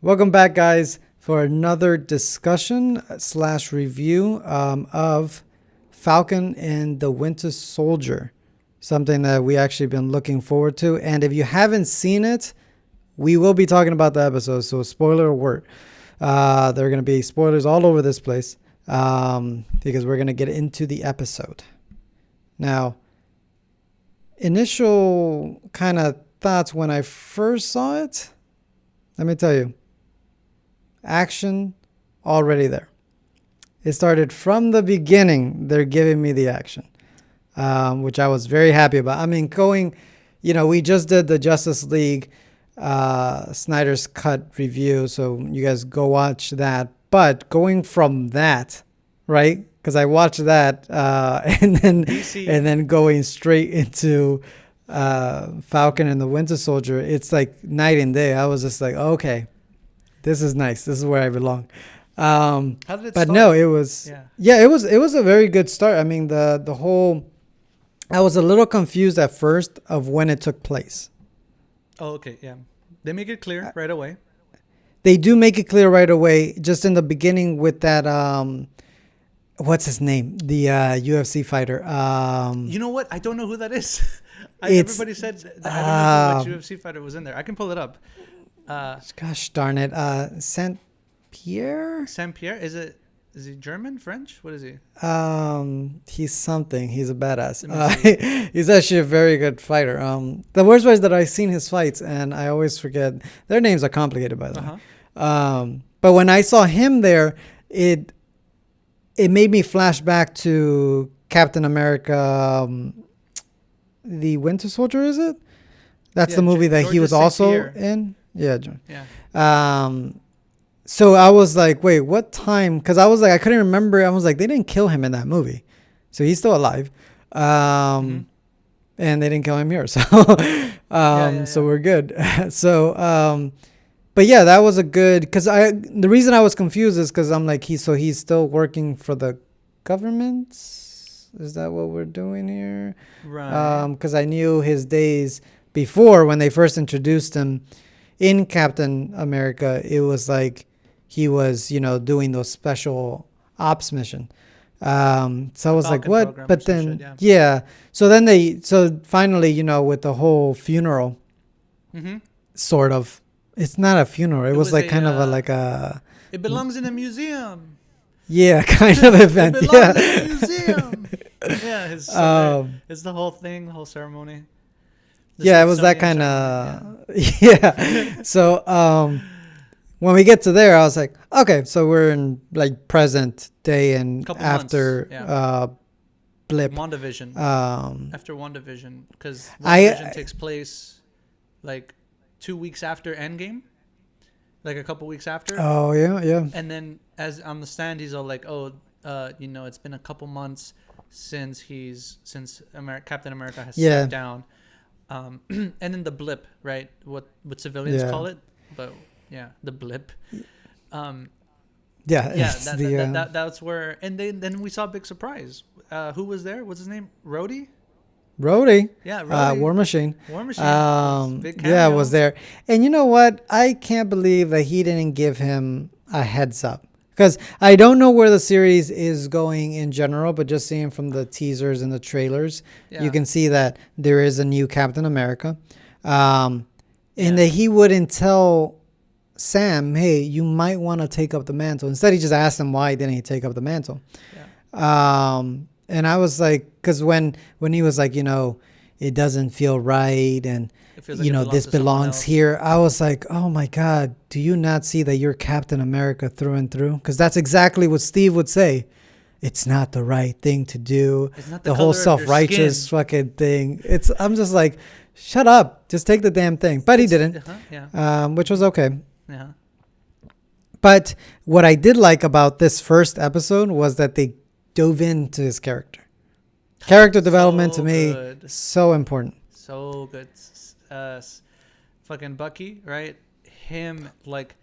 Welcome back, guys, for another discussion slash review of Falcon and the Winter Soldier. Something that we actually been looking forward to. And if you haven't seen it, we will be talking about the episode. So spoiler alert. There are going to be spoilers all over this place because we're going to get into the episode. Now, initial kind of thoughts when I first saw it, let me tell you. Action already there. It started from the beginning. They're giving me the action, which I was very happy about. I mean, we just did the Justice League Snyder's Cut review, so you guys go watch that. But going from that, right? Because I watched that and then going straight into Falcon and the Winter Soldier, it's like night and day. I was just like, okay. This is nice. This is where I belong. How did it but start? No, it was it was a very good start. I mean, the whole, I was a little confused at first of when it took place. Oh, okay, yeah. They make it clear right away. They do make it clear right away, just in the beginning with that what's his name? The UFC fighter. You know what? I don't know who that is. Everybody said that I don't know which UFC fighter was in there. I can pull it up. Gosh darn it. Saint Pierre? Saint Pierre? Is he German? French? What is he? He's something. He's a badass. He's actually a very good fighter. The worst part is that I've seen his fights and I always forget. Their names are complicated, by the way. But when I saw him there, it made me flash back to Captain America, the Winter Soldier, is it? That's the movie that he was also in. Yeah, John. Yeah. So I was like, wait, what time? Because I was like, I couldn't remember. I was like, they didn't kill him in that movie, so he's still alive. And they didn't kill him here, so so we're good. But yeah, that was a good. Because the reason I was confused is because I'm like, he's still working for the government. Is that what we're doing here? Right. Because I knew his days before when they first introduced him. In Captain America, it was like he was, doing those special ops mission. So I was like, what? But then, So finally, with the whole funeral, sort of, it's not a funeral. It was like kind of like a. It belongs in a museum. Yeah, kind of event. It belongs in a museum. Yeah, it's the whole thing, the whole ceremony. It was that kind of, So when we get to there, I was like, okay, so we're in like present day and after blip. WandaVision. After WandaVision, because WandaVision takes place like 2 weeks after Endgame, like a couple weeks after. Oh yeah. And then as on the stand, he's all like, it's been a couple months since Captain America has stepped down. And then the blip, right? What civilians call it, but the blip. That's where, and then we saw a big surprise. Who was there? What's his name? Rhodey. Yeah, Rhodey. War Machine. Big cameo. Was there. And you know what? I can't believe that he didn't give him a heads up. Because I don't know where the series is going in general, but just seeing from the teasers and the trailers, you can see that there is a new Captain America. And that he wouldn't tell Sam, hey, you might want to take up the mantle. Instead, he just asked him why didn't he take up the mantle. And I was like, because when he was like, it doesn't feel right and like this belongs here. I was like, oh my God, do you not see that you're Captain America through and through? Because that's exactly what Steve would say. It's not the right thing to do. It's not the whole self-righteous fucking thing. I'm just like, shut up. Just take the damn thing. But he didn't, which was okay. Yeah. But what I did like about this first episode was that they dove into his character. Character development to me, so important. So good. Fucking Bucky, right? Him, like,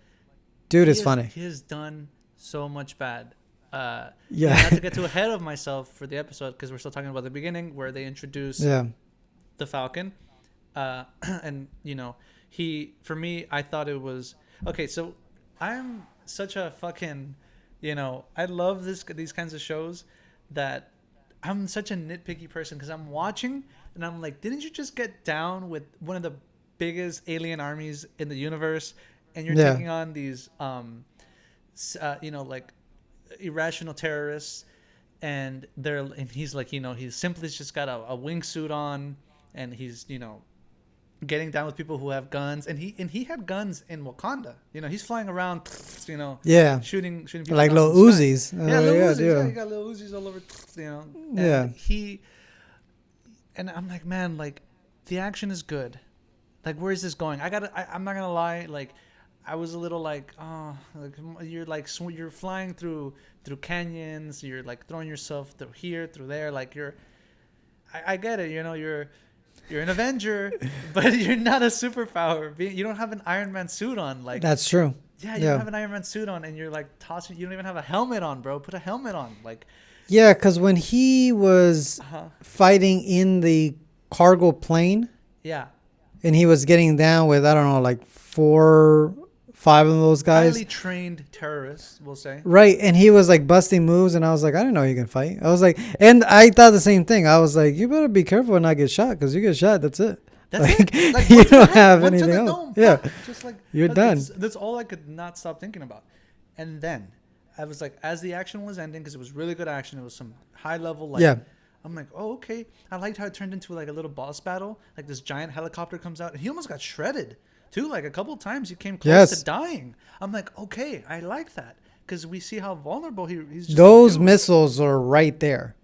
dude is funny. He has done so much bad. Not to get too ahead of myself for the episode because we're still talking about the beginning where they introduce the Falcon, and for me, I thought it was okay. So I'm such a fucking, I love these kinds of shows that I'm such a nitpicky person because I'm watching and I'm like, didn't you just get down with one of the biggest alien armies in the universe, and you're Yeah. taking on these, like irrational terrorists, and he's like, he's simply just got a wingsuit on, and he's getting down with people who have guns, and he had guns in Wakanda. He's flying around, Yeah. shooting people Like down little from the sky. Uzis. Yeah, little Yeah, Uzis. Yeah, yeah. he got little Uzis all over. Yeah. And and I'm like, man, like the action is good. Like, where is this going? I'm not gonna lie. Like, I was a little like, oh, like you're flying through canyons. You're like throwing yourself through here, through there. Like I get it. You're an Avenger, but you're not a superpower. You don't have an Iron Man suit on. Like, That's true. yeah, you don't have an Iron Man suit on, and you're like tossing. You don't even have a helmet on, bro. Put a helmet on. Like, Yeah, because when he was fighting in the cargo plane yeah, and he was getting down with, I don't know, like 5 of those guys. highly trained terrorists, we'll say. Right. And he was like busting moves. And I was like, I didn't know you can fight. I was like, and I thought the same thing. I was like, you better be careful and not get shot, because you get shot, that's it. That's like, it. Like, you one to the don't head, have one to anything the else. dome. Yeah. Just like You're done. That's all I could not stop thinking about. And then I was like, as the action was ending, because it was really good action, it was some high level, like, Yeah. I'm like, oh, okay. I liked how it turned into like a little boss battle. Like, this giant helicopter comes out, and he almost got shredded too. Like, a couple of times he came close to dying. I'm like, okay, I like that, because we see how vulnerable he's. Just Those missiles are right there,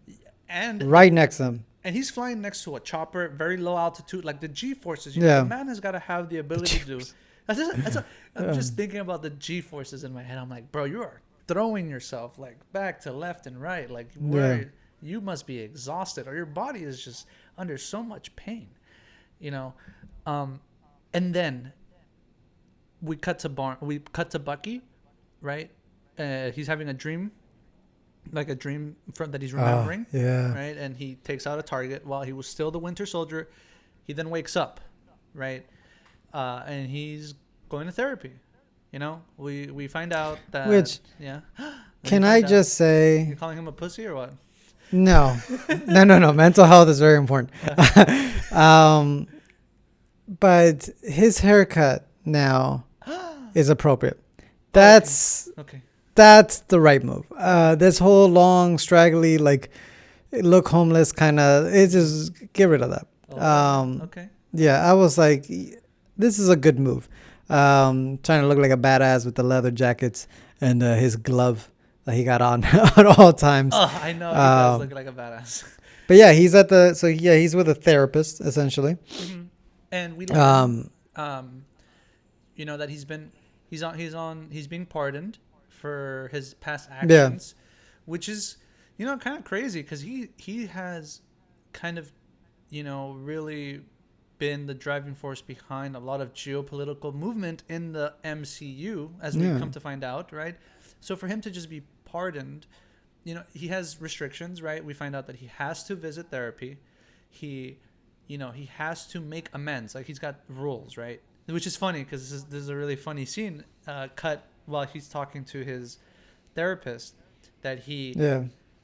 and right next to him. And he's flying next to a chopper, very low altitude, like the G forces. Yeah. The man has got to have the ability to do. I'm just thinking about the G forces in my head. I'm like, bro, you are throwing yourself like back to left and right. Like, you must be exhausted, or your body is just under so much pain, And then we cut to Bucky, right? He's having a dream. Like a dream that he's remembering, right? And he takes out a target while he was still the Winter Soldier. He then wakes up, right? And he's going to therapy. We find out that. Which, yeah. can I just say, you're calling him a pussy or what? No. No. Mental health is very important. But his haircut now is appropriate. That's okay. That's the right move. This whole long, straggly, like, look homeless kind of, it just, get rid of that. Okay. Yeah, I was like, this is a good move. Trying to look like a badass with the leather jackets and his glove that he got on at all times. Oh, I know. He does look like a badass. But yeah, he's he's with a therapist, essentially. Mm-hmm. And we learn, that he's being pardoned for his past actions, which is, kind of crazy, because he has kind of, really been the driving force behind a lot of geopolitical movement in the MCU, as we come to find out, right? So for him to just be pardoned, he has restrictions, right? We find out that he has to visit therapy. He has to make amends. Like, he's got rules, right? Which is funny, because this is a really funny scene cut while he's talking to his therapist, that he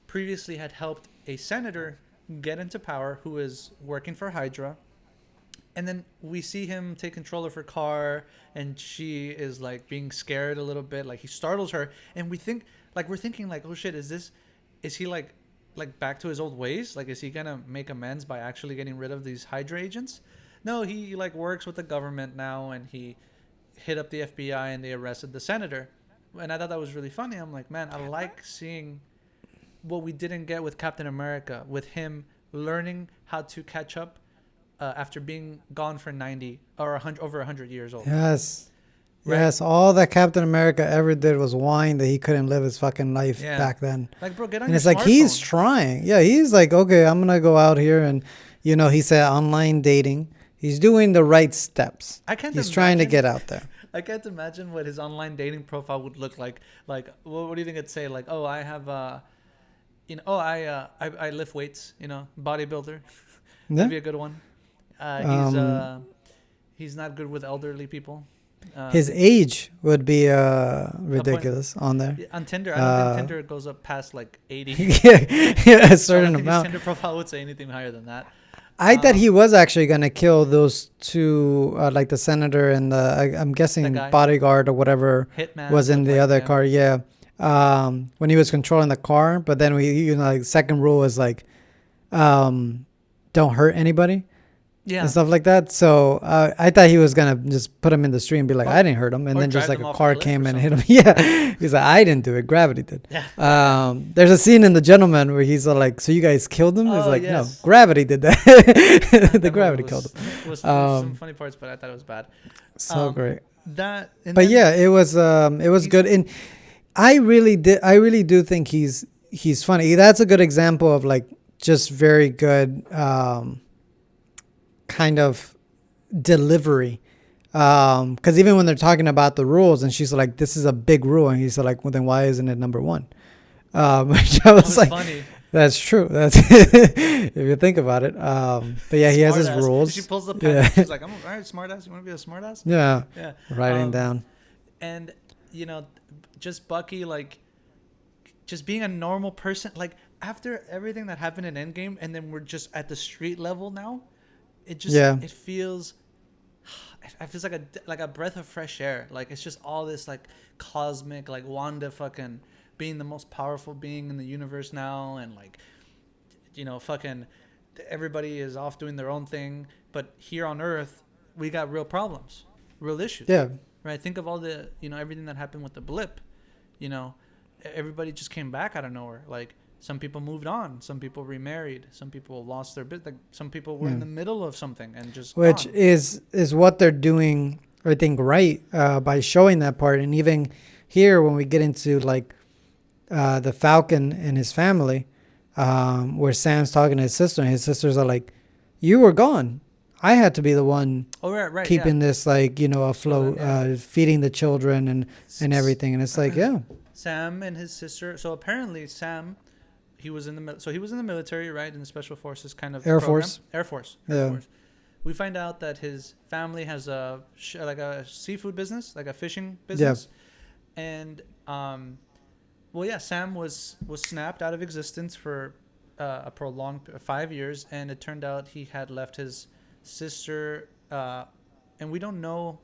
previously had helped a senator get into power who is working for Hydra. And then we see him take control of her car, and she is like being scared a little bit. Like, he startles her, and we're thinking like, oh shit, is he like back to his old ways? Like, is he gonna make amends by actually getting rid of these Hydra agents? No, he like works with the government now, and he hit up the FBI and they arrested the senator. And I thought that was really funny. I'm like, man, I like seeing what we didn't get with Captain America, with him learning how to catch up after being gone for 90 or 100, over 100 years old. Yes. Right? Yes, all that Captain America ever did was whine that he couldn't live his fucking life back then. Like, bro, get on and your it's like, smartphone. he's trying. Yeah, he's like, okay, I'm going to go out here and, he said online dating. He's doing the right steps. He's trying to get out there. I can't imagine what his online dating profile would look like. Like, what do you think it'd say? Like, oh, I have, I lift weights, bodybuilder. That'd be a good one. He's not good with elderly people. His age would be ridiculous on there. On Tinder, I don't think Tinder goes up past like 80. Yeah, a certain amount. His Tinder profile would say anything higher than that. I thought he was actually gonna kill those two, like the senator and I'm guessing bodyguard or whatever Hitman was in the other car. Yeah, when he was controlling the car, but then like second rule was like, don't hurt anybody. Yeah. And stuff like that. So I thought he was gonna just put him in the street and be like, I didn't hurt him, and then just like a car came and hit him. Yeah, he's like, I didn't do it. Gravity did. Yeah. There's a scene in The Gentleman where he's like, so you guys killed him? He's like, yes. no, gravity did that. The gravity killed him. It was some funny parts, but I thought it was bad. So great. But yeah, it was good, and I really do think he's funny. That's a good example of like just very good. Kind of delivery, because even when they're talking about the rules and she's like, this is a big rule, and he's like, well then why isn't it number one? Which I was like, funny. That's true, that's if you think about it. But yeah, he has his rules. She pulls the pen. Yeah. She's like, I'm all right, smart ass, you want to be a smart ass? Yeah Writing down. And just Bucky, like just being a normal person, like after everything that happened in Endgame, and then we're just at the street level now. It just it feels like a breath of fresh air. Like it's just all this like cosmic, like Wanda fucking being the most powerful being in the universe now, and like fucking everybody is off doing their own thing, but here on Earth we got real problems, real issues. Yeah. Right. Think of all the everything that happened with the blip. Everybody just came back out of nowhere. Like some people moved on, some people remarried, some people lost their business, some people were in the middle of something and just which gone. is what they're doing, I think, right, by showing that part. And even here when we get into like the Falcon and his family, where Sam's talking to his sister, and his sisters are like, you were gone, I had to be the one keeping this like afloat, feeding the children and everything. And it's like, Sam and his sister. So apparently Sam, he was in the military, right, in the special forces kind of Air Force. We find out that his family has a seafood business, like a fishing business. And Sam was snapped out of existence for a prolonged 5 years, and it turned out he had left his sister, and we don't know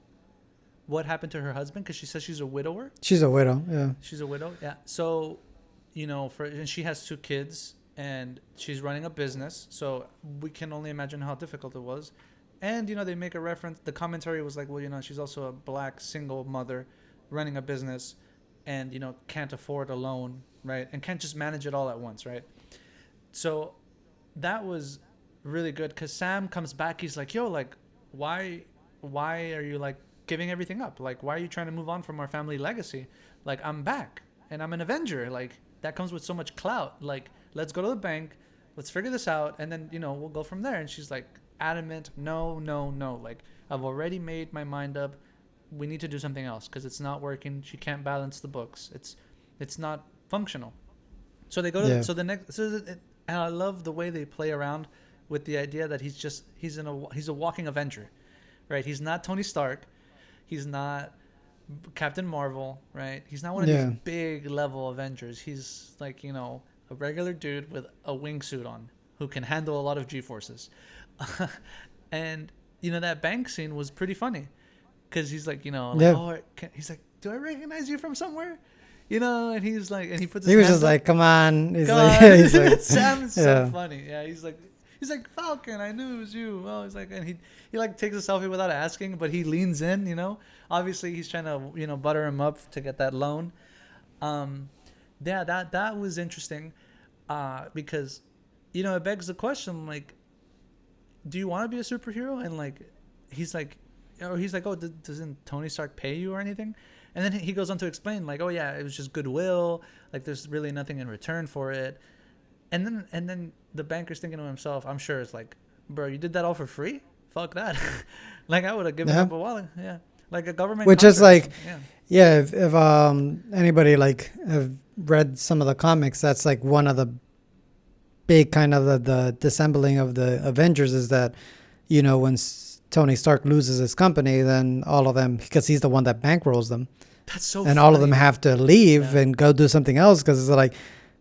what happened to her husband because she says she's a widower. She's a widow, yeah. She's a widow, yeah. So and she has 2 kids, and she's running a business. So we can only imagine how difficult it was. And, they make a reference. The commentary was like, well, she's also a black single mother running a business and, can't afford a loan, right? And can't just manage it all at once, right? So that was really good because Sam comes back. He's like, yo, like, why are you, like, giving everything up? Like, why are you trying to move on from our family legacy? Like, I'm back, and I'm an Avenger. Like, that comes with so much clout. Like, let's go to the bank, let's figure this out, and then we'll go from there. And she's like adamant, no, like, I've already made my mind up, we need to do something else because it's not working. She can't balance the books, it's not functional. So they go to and I love the way they play around with the idea that he's a walking Avenger, right? He's not Tony Stark, he's not Captain Marvel, right? He's not one of these big level Avengers. He's like, a regular dude with a wingsuit on who can handle a lot of G-forces. And, that bank scene was pretty funny because he's like, he's like, do I recognize you from somewhere? And he's like, and he puts his he was hands just up. Like, come on. He's like, Sam's so funny. Yeah, he's like, Falcon, I knew it was you. Well, he's like, and he like takes a selfie without asking, but he leans in, Obviously he's trying to, butter him up to get that loan. That was interesting, because, it begs the question, like, do you want to be a superhero? And like, he's like, oh, doesn't Tony Stark pay you or anything? And then he goes on to explain, like, oh yeah, it was just goodwill. Like, there's really nothing in return for it. And then the banker's thinking to himself, I'm sure it's like, bro, you did that all for free? Fuck that. Like, I would have given up a while. Yeah. Like a government. Which is like, if anybody like have read some of the comics, that's like one of the big kind of the dissembling of the Avengers is that, when Tony Stark loses his company, then all of them, because he's the one that bankrolls them, That's so and funny. all of them have to leave and go do something else because it's like,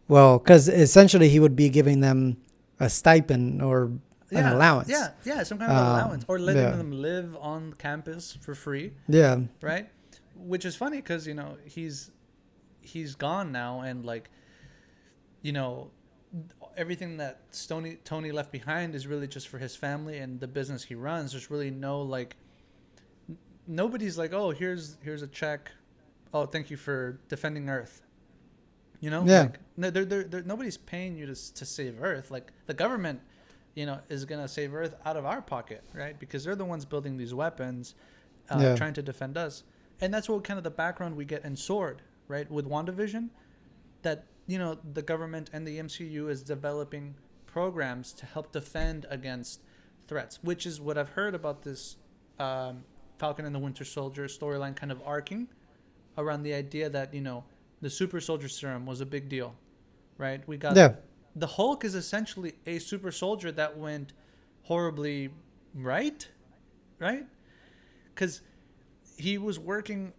well, because essentially he would be giving them a stipend or an allowance. Some kind of allowance, or letting them live on campus for free. Yeah. Right? Which is funny because, he's gone now, and like, everything that Tony left behind is really just for his family and the business he runs. There's really no like, nobody's like, oh, here's a check. Oh, thank you for defending Earth. Yeah. Like, no, nobody's paying you to save Earth. Like the government, is gonna save Earth out of our pocket, right? Because they're the ones building these weapons, trying to defend us. And that's what kind of the background we get in Sword, right? With WandaVision, that the government and the MCU is developing programs to help defend against threats, which is what I've heard about this Falcon and the Winter Soldier storyline kind of arcing around the idea that the super soldier serum was a big deal, right? We got the Hulk is essentially a super soldier that went horribly right, because he was working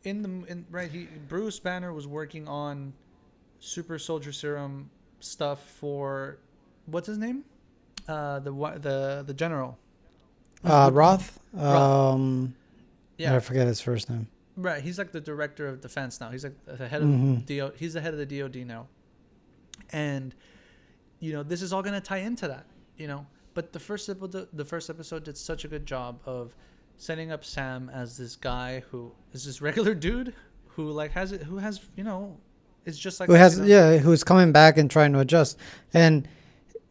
Bruce Banner was working on super soldier serum stuff for what's his name, the general, Roth. Yeah, I forget his first name. Right, he's like the director of defense now. He's like the head of he's the head of the DoD now, and this is all going to tie into that. But the first episode did such a good job of setting up Sam as this guy who is this regular dude who like has is just like who's coming back and trying to adjust, and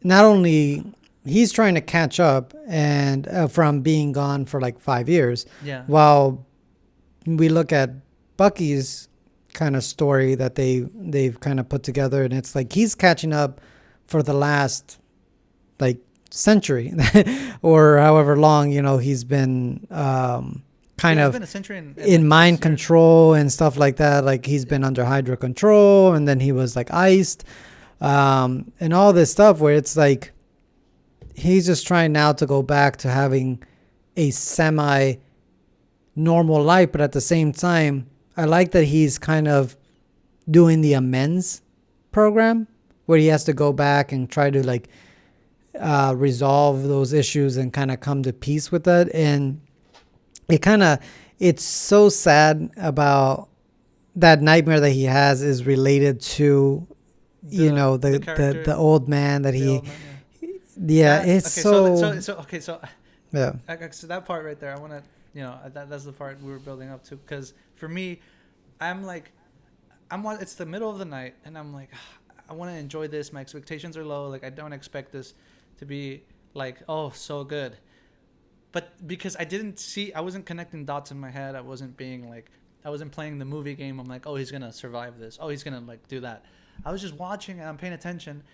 not only he's trying to catch up and from being gone for like 5 years, while we look at Bucky's kind of story that they've kind of put together, and it's like he's catching up for the last like century or however long he's been kind of been a century in mind control and stuff like that. Like he's been under Hydra control, and then he was like iced, and all this stuff where it's like he's just trying now to go back to having a semi normal life. But at the same time, I like that he's kind of doing the amends program where he has to go back and try to like resolve those issues and kind of come to peace with that. And it's so sad about that nightmare that he has is related to the old man that So that part right there, I want to that's the part we were building up to, because for me, it's the middle of the night and I'm like, I want to enjoy this. My expectations are low. Like I don't expect this to be like, oh, so good. But because I wasn't connecting dots in my head. I wasn't playing the movie game. I'm like, oh, he's going to survive this. Oh, he's going to like do that. I was just watching and I'm paying attention,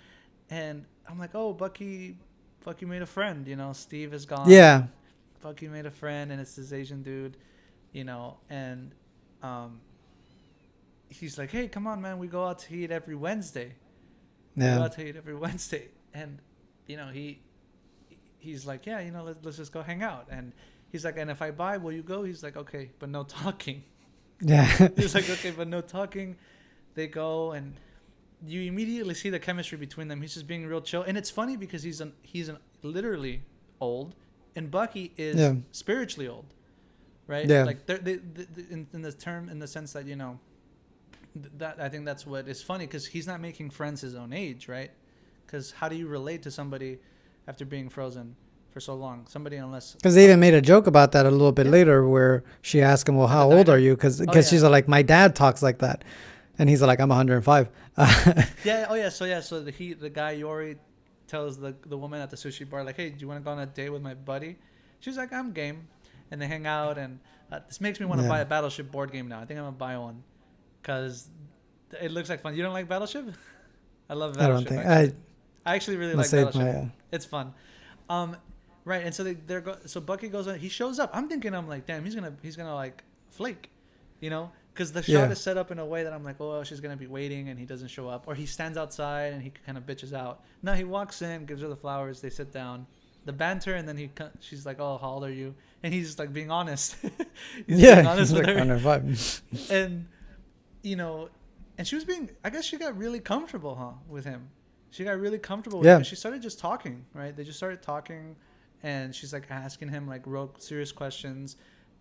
and I'm like, oh, Bucky made a friend, Steve is gone. Yeah. Bucky made a friend, and it's this Asian dude, and he's like, hey, come on, man, we go out to eat every Wednesday. And he's like, yeah, let's just go hang out. And he's like, and if I buy, will you go? He's like, okay, but no talking. Yeah. He's like, okay, but no talking. They go, and you immediately see the chemistry between them. He's just being real chill, and it's funny because he's literally old, and Bucky is spiritually old, right? Yeah. Like in the sense that that I think that's what is funny, because he's not making friends his own age, right? Because how do you relate to somebody after being frozen for so long? Because they even made a joke about that a little bit later, where she asked him, well, how old are you? Because she's like, my dad talks like that. And he's like, I'm 105. So the guy Yori tells the woman at the sushi bar, like, hey, do you want to go on a date with my buddy? She's like, I'm game. And they hang out, and this makes me want to buy a Battleship board game now. I think I'm going to buy one because it looks like fun. You don't like Battleship? I love Battleship. I actually really like Battleship. It's fun. Right, and so so Bucky goes on. He shows up. I'm like, damn, he's gonna like flake, because the shot is set up in a way that I'm like, oh, she's gonna be waiting, and he doesn't show up, or he stands outside and he kind of bitches out. No, he walks in, gives her the flowers, they sit down, the banter, and then she's like, "Oh, how old are you?" And he's like being honest. Being honest with like her. 105. And and she was I guess she got really comfortable, with him. She got really comfortable with him. She started just talking, right? They just started talking, and she's like asking him like real serious questions,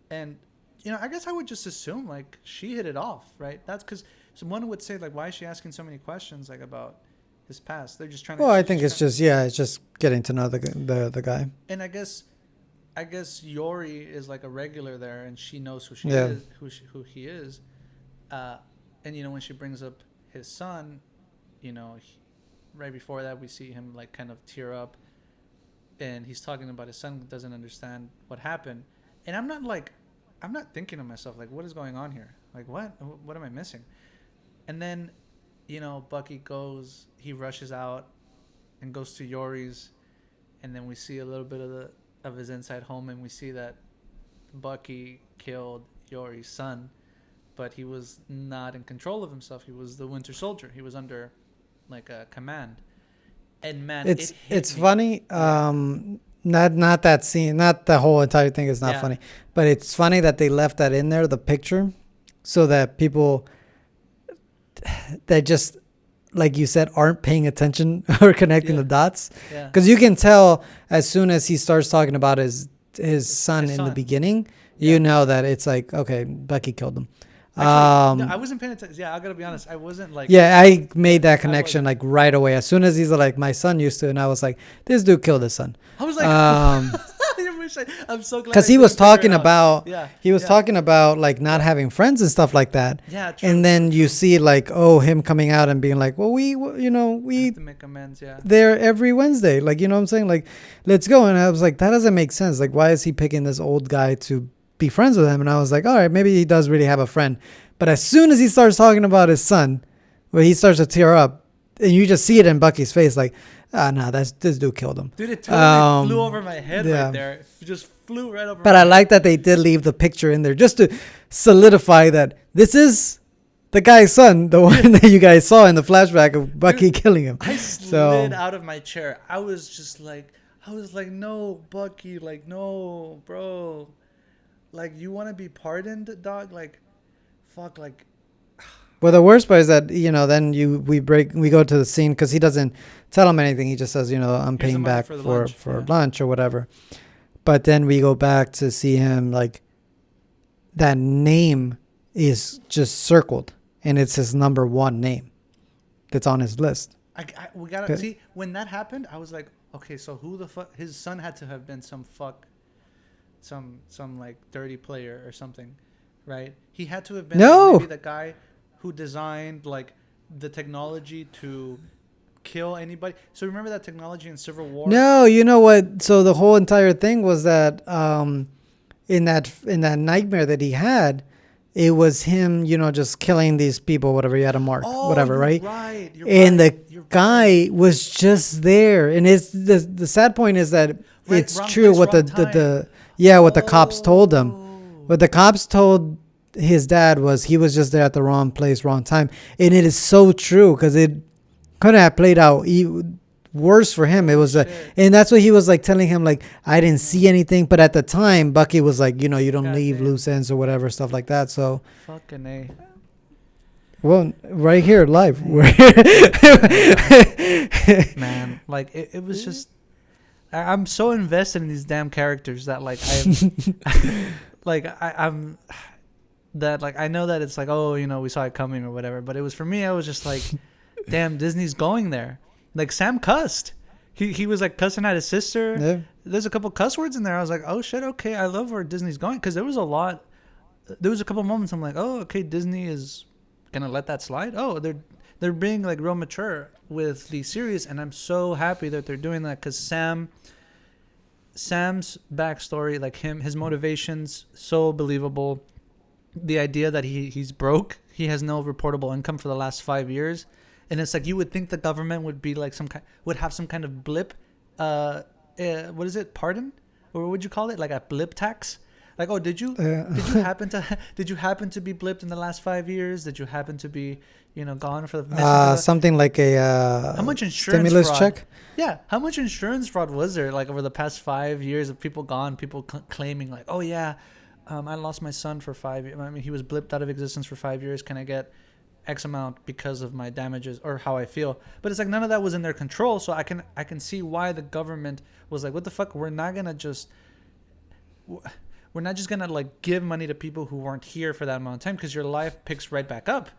and I guess I would just assume like she hit it off, right? That's because someone would say like, why is she asking so many questions like about his past? They're just trying to. Well, I think it's just getting to know the guy. And I guess Yori is like a regular there, and she knows who she is, who he is, and when she brings up his son, right before that we see him like kind of tear up, and he's talking about his son doesn't understand what happened, and I'm not thinking to myself like, what is going on here? Like what am I missing? And then, Bucky he rushes out and goes to Yori's, and then we see a little bit of his inside home, and we see that Bucky killed Yori's son, but he was not in control of himself. He was the Winter Soldier. He was under like a command. And man, it's funny. Not that scene, not the whole entire thing is not funny, but it's funny that they left that in there, the picture, so that people that just, like you said, aren't paying attention or connecting the dots. Because you can tell as soon as he starts talking about his son in the beginning, you know that it's like, okay, Bucky killed him. Actually, no, I wasn't paying attention. Yeah, I gotta be honest. I wasn't like. Yeah, I made that connection like right away. As soon as he's like, my son used to, and I was like, this dude killed his son. I was like, I'm so glad. Because he was talking about, talking about like not having friends and stuff like that. Yeah, true. And then you see like, him coming out and being like, well, we have to make amends. Yeah. There every Wednesday, like, you know what I'm saying? Like, let's go. And I was like, that doesn't make sense. Like, why is he picking this old guy to be friends with him? And I was like, all right, maybe he does really have a friend. But as soon as he starts talking about his son, where he starts to tear up, and you just see it in Bucky's face, like, this dude killed him. Dude, it totally flew over my head right there. It just flew right over. But I like that they did leave the picture in there just to solidify that this is the guy's son, the one that you guys saw in the flashback of Bucky killing him. I slid out of my chair. I was like, no, Bucky, like, no, bro. Like, you want to be pardoned, dog? Like, fuck, like. Well, the worst part is that, then we go to the scene because he doesn't tell him anything. He just says, I'm paying back for lunch or whatever. But then we go back to see him, like, that name is just circled, and it's his number one name that's on his list. We gotta see, when that happened, I was like, okay, so who the fuck? His son had to have been some like dirty player or something, right? He had to have been maybe the guy who designed like the technology to kill anybody. So remember that technology in Civil War? No, you know what? So the whole entire thing was that in that nightmare that he had, it was him, just killing these people, whatever. He had a mark, whatever, right? Right. And the guy was just there. And it's the sad point is that it's true what what the cops told him. What the cops told his dad was he was just there at the wrong place, wrong time. And it is so true because it could have played out worse for him. It was and that's what he was like telling him, like, I didn't see anything. But at the time, Bucky was like, you don't leave loose ends or whatever, stuff like that. So fucking A. Well, right here live. Man, like it was just, I'm so invested in these damn characters that like I'm that like I know that it's like, we saw it coming or whatever, but it was, for me, I was just like, damn, Disney's going there. Like, Sam cussed. He was like cussing at his sister. Yeah. There's a couple cuss words in there. I was like, oh shit, okay, I love where Disney's going, because there was a couple moments I'm like, oh, okay, Disney is gonna let that slide. Oh, they're being like real mature with the series, and I'm so happy that they're doing that, because Sam's backstory, like his motivations, so believable. The idea that he's broke, he has no reportable income for the last 5 years, and it's like you would think the government would be like would have some kind of blip, what is it, pardon, or what would you call it, like a blip tax, Like, oh, did you happen to be blipped in the last 5 years? Did you happen to be, gone for the something like a how much insurance stimulus fraud? check. Yeah, how much insurance fraud was there like over the past 5 years of people gone, people claiming like, oh yeah, I lost my son for 5 years. I mean, he was blipped out of existence for 5 years. Can I get X amount because of my damages or how I feel? But it's like none of that was in their control. So I can see why the government was like, what the fuck? We're not just gonna like give money to people who weren't here for that amount of time, because your life picks right back up,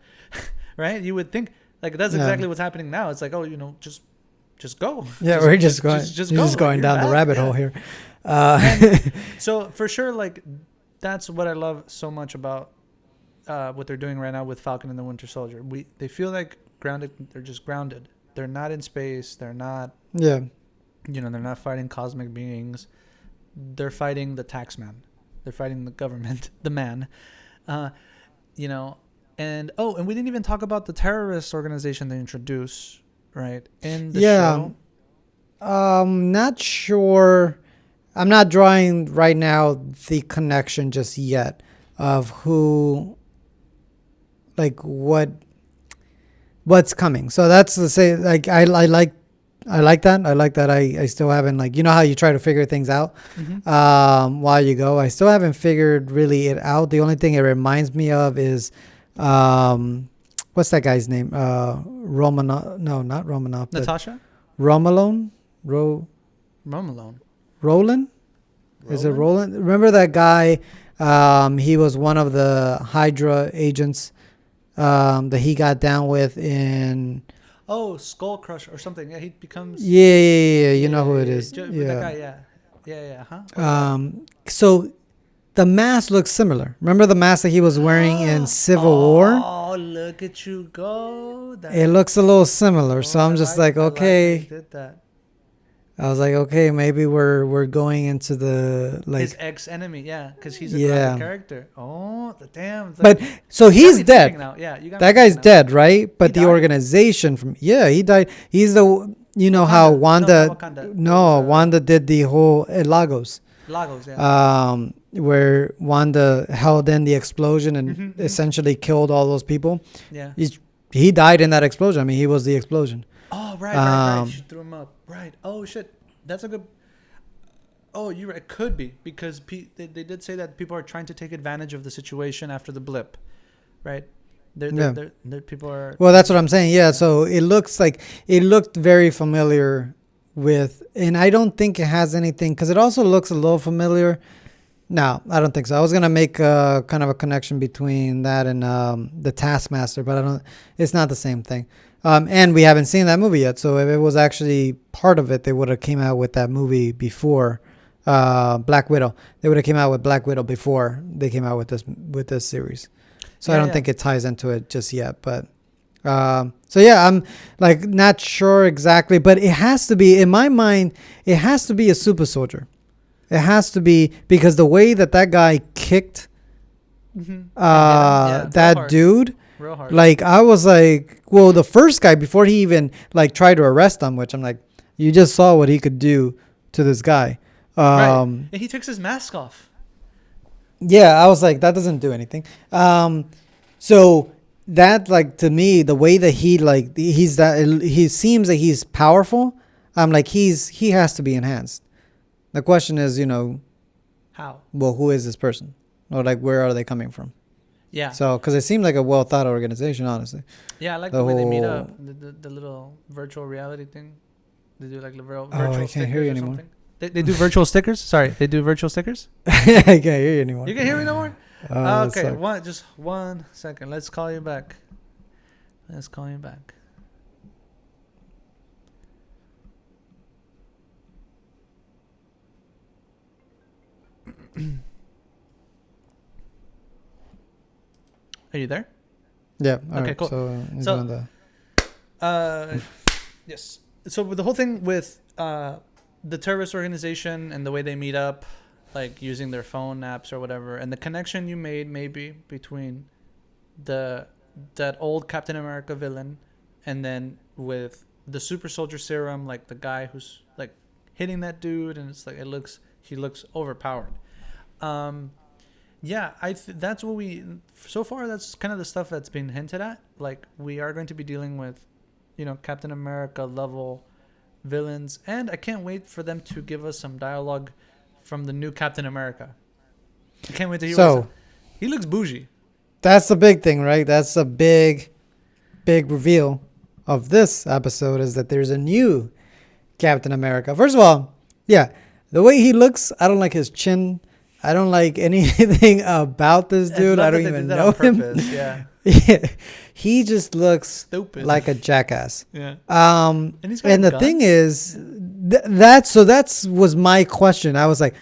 right? You would think like that's exactly what's happening now. It's like, oh, just go. Yeah, we're just going. Just going down the rabbit hole here. So for sure, like that's what I love so much about what they're doing right now with Falcon and the Winter Soldier. They feel like grounded. They're just grounded. They're not in space. They're not. Yeah. They're not fighting cosmic beings. They're fighting the tax man. They're fighting the government, the man. And we didn't even talk about the terrorist organization they introduce, right? In the show. Not sure. I'm not drawing right now the connection just yet of who, like what's coming. So that's to say, like I like that. I like that. I still haven't, like, how you try to figure things out while you go. I still haven't figured really it out. The only thing it reminds me of is what's that guy's name? Romanov? No, not Romanov. Natasha? Romalone? Romalone. Roland? Is it Roland? Remember that guy? He was one of the Hydra agents that he got down with in... Oh, Skull Crush or something. Yeah, he becomes... Yeah. You know who it is. That guy, yeah. Huh? So the mask looks similar. Remember the mask that he was wearing in Civil War? Oh, look at you go. It looks a little similar. So I'm just like, okay. Did that. I was like, okay, maybe we're going into the, like, his ex-enemy, yeah, because he's a great character. Oh, damn! But so he's dead. Yeah, that guy's dead, right? But the organization he died. He's the how Wanda Wanda did the whole Lagos, yeah. Where Wanda held in the explosion and essentially killed all those people. Yeah, he died in that explosion. I mean, he was the explosion. Oh, right. She threw him up. Right. Oh, shit. That's a good... Oh, you're right. It could be. Because they did say that people are trying to take advantage of the situation after the blip. Right? People are... Well, that's what I'm saying. Yeah, so it looked very familiar with... And I don't think it has anything... Because it also looks a little familiar... No, I don't think so. I was going to make kind of a connection between that and the Taskmaster, but it's not the same thing. And we haven't seen that movie yet. So if it was actually part of it, they would have came out with that movie before Black Widow. They would have came out with Black Widow before they came out with this series. So I don't think it ties into it just yet. But so yeah, I'm like not sure exactly, but it has to be, in my mind, it has to be a super soldier. It has to be, because the way that guy kicked that dude, real hard. Like I was like, well, the first guy, before he even like tried to arrest him, which I'm like, you just saw what he could do to this guy. Right. And he takes his mask off. Yeah, I was like, that doesn't do anything. So that, like, to me, the way that he seems that he's powerful. I'm like, he has to be enhanced. The question is, how? Well, who is this person? Or like, where are they coming from? Yeah. So, because it seemed like a well thought organization, honestly. Yeah, I like the way they meet up. The little virtual reality thing. They do like virtual I can't hear you anymore. They do virtual stickers? Sorry, they do virtual stickers? I can't hear you anymore. You can hear me no more? Okay, just 1 second. Let's call you back. Are you there? Yeah. Okay, right, cool. So yes. So with the whole thing with the terrorist organization and the way they meet up, like using their phone apps or whatever, and the connection you made maybe between that old Captain America villain, and then with the super soldier serum, like the guy who's like hitting that dude, and it's like he looks overpowered. Yeah, that's what we so far. That's kind of the stuff that's been hinted at. Like we are going to be dealing with, Captain America level villains, and I can't wait for them to give us some dialogue from the new Captain America. I can't wait to hear. So he looks bougie. That's the big thing, right? That's a big reveal of this episode is that there's a new Captain America. First of all, yeah, the way he looks, I don't like his chin. I don't like anything about this dude. I don't even know him. Yeah. Yeah. He just looks stupid, like a jackass. Yeah. And the thing is, that was my question. I was like,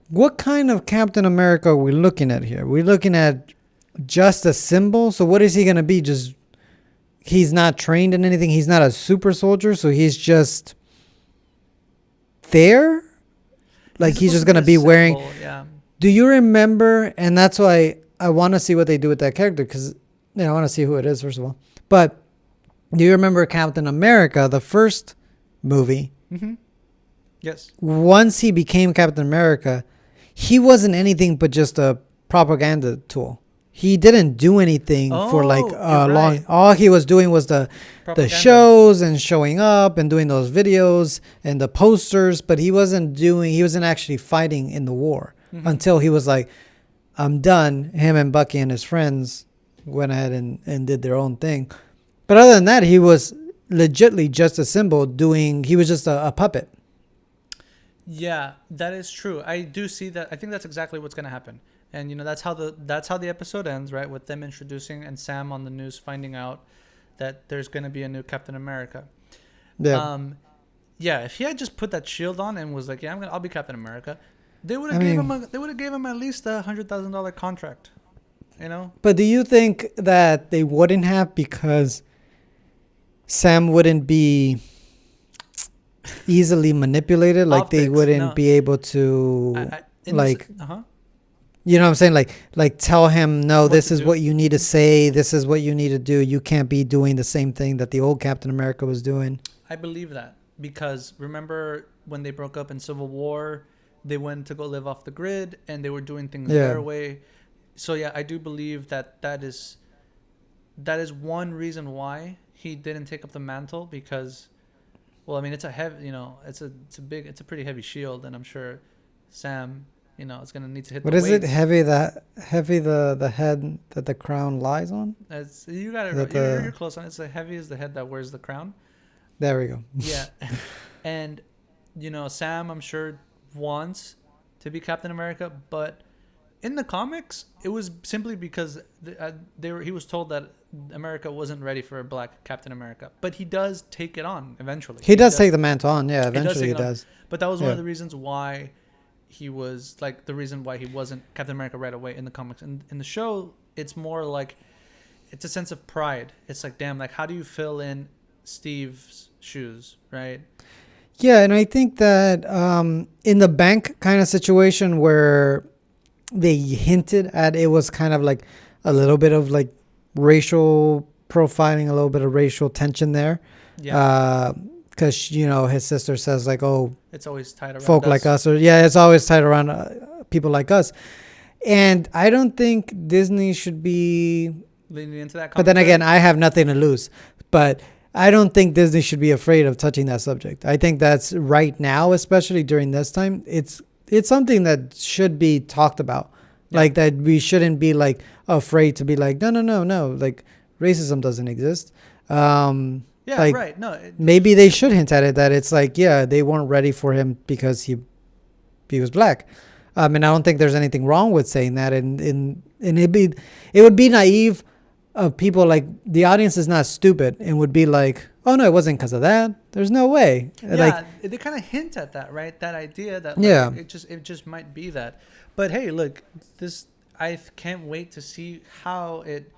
what kind of Captain America are we looking at here? We're looking at just a symbol. So what is he going to be? Just, he's not trained in anything. He's not a super soldier. So he's just there. Like he's just going to be wearing. Yeah. Do you remember? And that's why I want to see what they do with that character. Because I want to see who it is, first of all. But do you remember Captain America, the first movie? Mm-hmm. Yes. Once he became Captain America, he wasn't anything but just a propaganda tool. He didn't do anything for like long. Right. All he was doing was the shows and showing up and doing those videos and the posters, but he wasn't actually fighting in the war until he was like, I'm done. Him and Bucky and his friends went ahead and did their own thing. But other than that, he was legitimately just a symbol he was just a puppet. Yeah, that is true. I do see that. I think that's exactly what's going to happen. And that's how the episode ends, right? With them introducing and Sam on the news finding out that there's going to be a new Captain America. Yeah. Yeah. If he had just put that shield on and was like, "Yeah, I'll be Captain America," they would have gave him at least $100,000 contract. But do you think that they wouldn't have because Sam wouldn't be easily manipulated? Like optics, they wouldn't be able to you know what I'm saying? Like tell him, no, this is what you need to say. This is what you need to do. You can't be doing the same thing that the old Captain America was doing. I believe that because remember when they broke up in Civil War, they went to go live off the grid and they were doing things their way. So yeah, I do believe that is one reason why he didn't take up the mantle because, well, I mean, it's a heavy, it's a pretty heavy shield, and I'm sure Sam, it's gonna need to hit. What is it? Heavy the head that the crown lies on. You got it. Right. You're close on it. It's the heavy is the head that wears the crown. There we go. Yeah, and Sam, I'm sure wants to be Captain America, but in the comics, it was simply because he was told that America wasn't ready for a black Captain America. But he does take it on eventually. He does take the mantle on, yeah, eventually he does. But that was one of the reasons why he was, like, the reason why he wasn't Captain America right away in the comics. And in the show, it's more like, it's a sense of pride. It's like, damn, like, how do you fill in Steve's shoes, right? Yeah, and I think that in the bank kind of situation where they hinted at it was kind of like a little bit of like racial profiling, a little bit of racial tension there. Yeah. Because, his sister says like, oh, it's always tied around folk us. Like us. Or yeah, it's always tied around people like us. And I don't think Disney should be leaning into that. But then again, I have nothing to lose. But I don't think Disney should be afraid of touching that subject. I think that's right now, especially during this time, it's something that should be talked about. Yeah. Like that we shouldn't be like afraid to be like, no. Like racism doesn't exist. Yeah, like, right. No, maybe they should hint at it that it's like, yeah, they weren't ready for him because he was black. And I don't think there's anything wrong with saying that. And it would be naive of people, like the audience is not stupid and would be like, oh no, it wasn't because of that. There's no way. Yeah, like, they kind of hint at that, right? That idea that it just might be that. But hey, look, I can't wait to see how it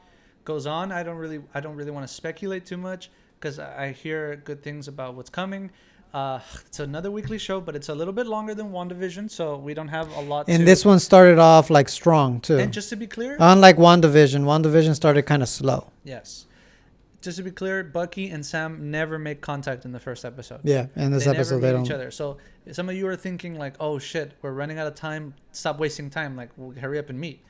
goes on. I don't really want to speculate too much because I hear good things about what's coming. It's another weekly show, but it's a little bit longer than WandaVision, so we don't have a lot. And this one started off like strong too. And just to be clear, unlike WandaVision started kind of slow. Yes. just to be clear, Bucky and Sam never make contact in the first episode. Yeah, in this episode they don't. Each other. So some of you are thinking like, oh shit, we're running out of time. Stop wasting time. Like, we'll hurry up and meet.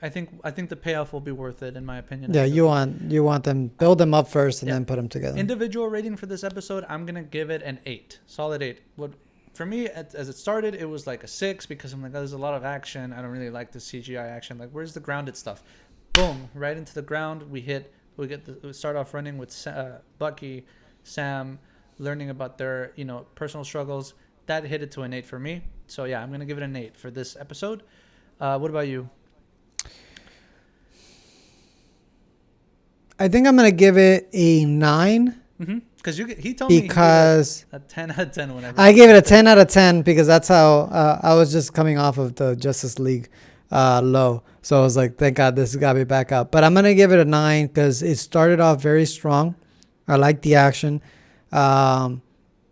I think the payoff will be worth it, in my opinion. Yeah, you want them, build them up first and then put them together. Individual rating for this episode, I'm gonna give it an 8, solid 8. What for me, as it started, it was like a 6 because I'm like, oh, there's a lot of action. I don't really like the CGI action. Like, where's the grounded stuff? Boom, right into the ground. We start off running with Bucky, Sam, learning about their personal struggles. That hit it to an 8 for me. So yeah, I'm gonna give it an 8 for this episode. What about you? I think I'm gonna give it a 9. Because he told me a 10 out of 10 whenever. I gave it a 10 out of 10 because that's how I was just coming off of the Justice League low. So I was like, thank God this got me back up. But I'm gonna give it a 9 because it started off very strong. I like the action.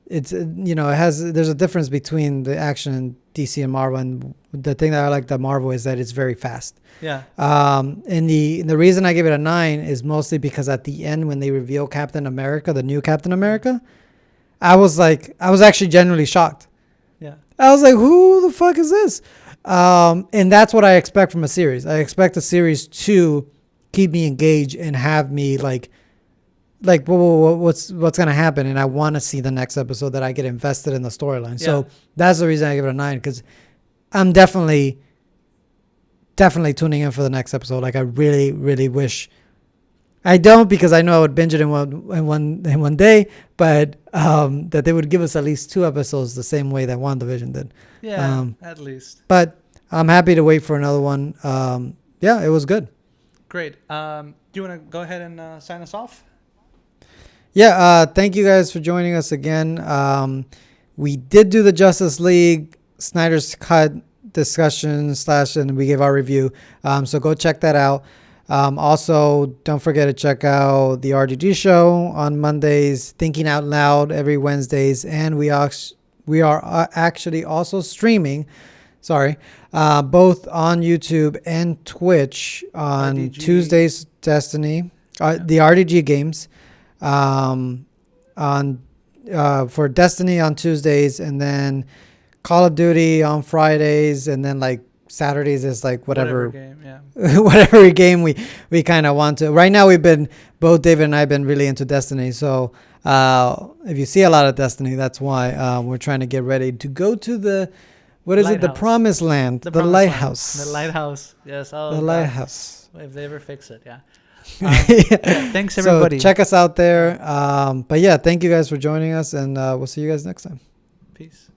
It's there's a difference between the action in DC and Marvel, and the thing that I like about Marvel is that it's very fast. Yeah. And the reason I give it a 9 is mostly because at the end when they reveal Captain America, the new Captain America, I was actually genuinely shocked. Yeah. I was like, who the fuck is this? And that's what I expect from a series. I expect a series to keep me engaged and have me like what's going to happen, and I want to see the next episode, that I get invested in the storyline. Yeah. So that's the reason I give it a 9, because I'm definitely tuning in for the next episode. Like, I really, really wish I don't, because I know I would binge it in one day, but that they would give us at least 2 episodes the same way that WandaVision did. Yeah, at least. But I'm happy to wait for another one. Yeah, it was good. Great. Do you want to go ahead and sign us off? Yeah, thank you guys for joining us again. We did do the Justice League Snyder's Cut discussion / and we gave our review. So go check that out. Also, don't forget to check out the RDG show on Mondays, Thinking Out Loud every Wednesdays, and we are actually also streaming, both on YouTube and Twitch on RDG. Tuesdays, Destiny, the RDG games. For Destiny on Tuesdays, and then Call of Duty on Fridays, and then like Saturdays is like whatever game, whatever game we kind of want to. Right now both David and I have been really into Destiny, so if you see a lot of Destiny, that's why we're trying to get ready to go to the the Promised Land, the Lighthouse. The Lighthouse, yes. Oh, the Lighthouse. If they ever fix it, yeah. Thanks everybody. So check us out there. But yeah, thank you guys for joining us, and we'll see you guys next time. Peace.